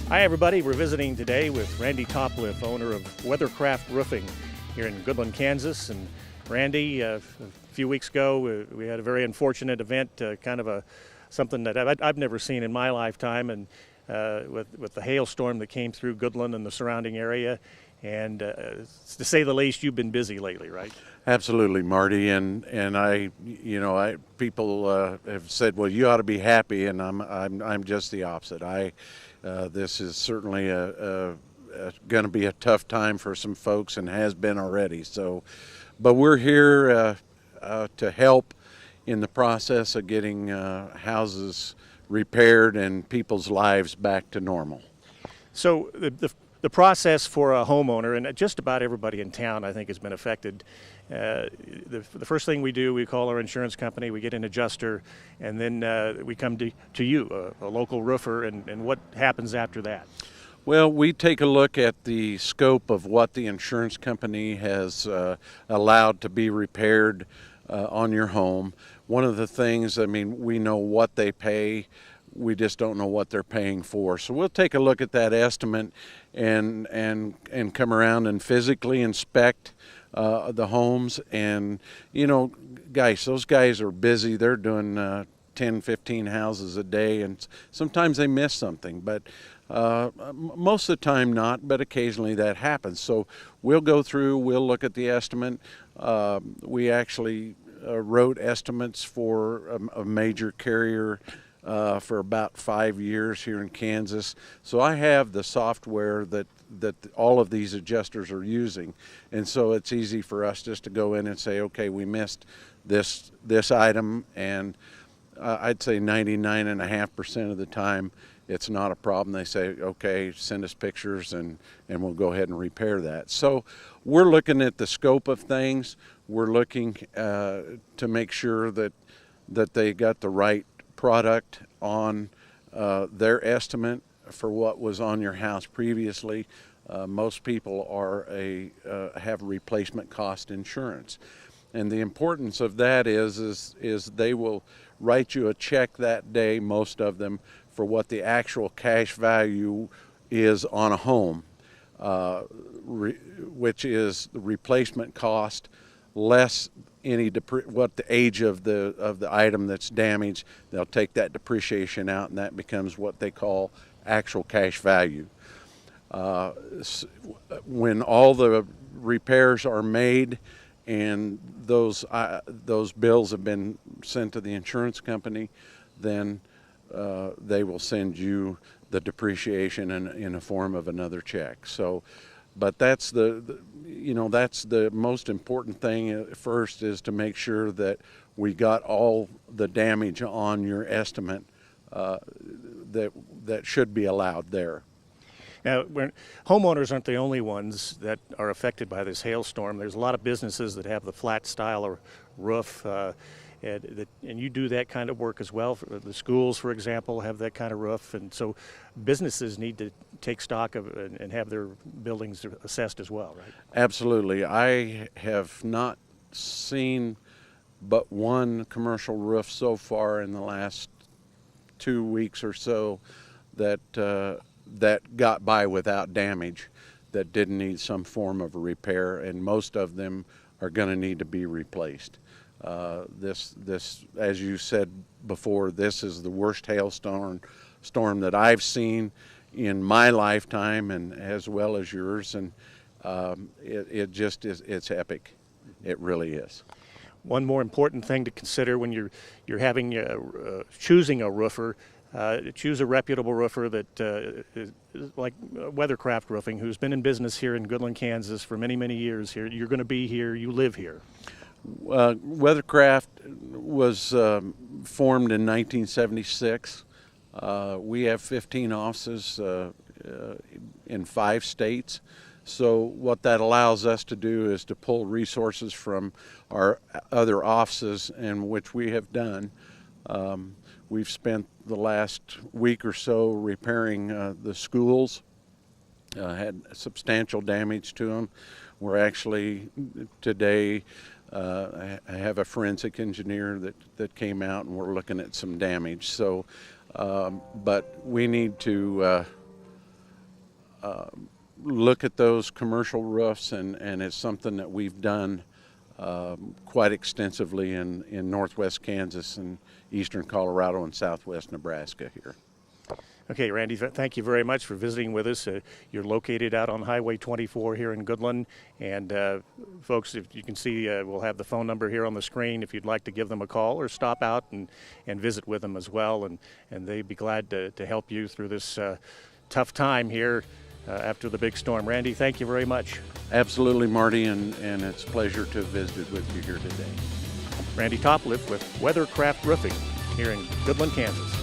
Hi everybody, we're visiting today with Randy Topliff, owner of Weathercraft Roofing here in Goodland, Kansas. And Randy, a few weeks ago we had a very unfortunate event, something that I've never seen in my lifetime, and with the hailstorm that came through Goodland and the surrounding area. And to say the least, you've been busy lately, right? Absolutely, Marty, and people have said, well, you ought to be happy, and I'm just the opposite. This is certainly going to be a tough time for some folks, and has been already. So, but we're here to help in the process of getting houses repaired and people's lives back to normal. So the process for a homeowner, and just about everybody in town, I think, has been affected. The first thing we do, we call our insurance company, we get an adjuster, and then we come to you, a local roofer, and what happens after that? Well, we take a look at the scope of what the insurance company has allowed to be repaired on your home. One of the things, we know what they pay, we just don't know what they're paying for. So we'll take a look at that estimate and come around and physically inspect the homes. And those guys are busy. They're doing 10, 15 houses a day, and sometimes they miss something, but most of the time not, but occasionally that happens. So we'll go through, we'll look at the estimate. We actually wrote estimates for a major carrier for about 5 years here in Kansas. So I have the software that all of these adjusters are using, and so it's easy for us just to go in and say, okay, we missed this item, and I'd say 99.5% of the time it's not a problem. They say, okay, send us pictures and we'll go ahead and repair that. So we're looking at the scope of things. We're looking to make sure that they got the right product on their estimate for what was on your house previously. Most people have replacement cost insurance, and the importance of that is they will write you a check that day, most of them, for what the actual cash value is on a home, which is the replacement cost less what the age of the item that's damaged. They'll take that depreciation out, and that becomes what they call actual cash value. When all the repairs are made and those bills have been sent to the insurance company, then they will send you the depreciation in a form of another check. So, but that's that's the most important thing first, is to make sure that we got all the damage on your estimate that should be allowed there. Now, homeowners aren't the only ones that are affected by this hailstorm. There's a lot of businesses that have the flat style or roof, and you do that kind of work as well. The schools, for example, have that kind of roof, and so businesses need to take stock of and have their buildings assessed as well, right? Absolutely. I have not seen but one commercial roof so far in the last 2 weeks or so that got by without damage, that didn't need some form of a repair, and most of them are going to need to be replaced. This, as you said before, this is the worst hailstorm that I've seen in my lifetime, and as well as yours, and it just is, it's epic. It really is. One more important thing to consider when you're having choosing a roofer. Choose a reputable roofer that is like Weathercraft Roofing, who's been in business here in Goodland, Kansas for many, many years. Here, you're going to be here. You live here. Weathercraft was formed in 1976. We have 15 offices in 5 states. So what that allows us to do is to pull resources from our other offices, and which we have done. We've spent the last week or so repairing the schools. Had substantial damage to them. We're actually today, I have a forensic engineer that came out, and we're looking at some damage. So, but we need to look at those commercial roofs, and it's something that we've done quite extensively in northwest Kansas and eastern Colorado and southwest Nebraska here. Okay, Randy, thank you very much for visiting with us. You're located out on Highway 24 here in Goodland. And folks, if you can see, we'll have the phone number here on the screen if you'd like to give them a call or stop out and visit with them as well. And they'd be glad to help you through this tough time here after the big storm. Randy, thank you very much. Absolutely, Marty, and it's a pleasure to have visited with you here today. Randy Topliff with Weathercraft Roofing here in Goodland, Kansas.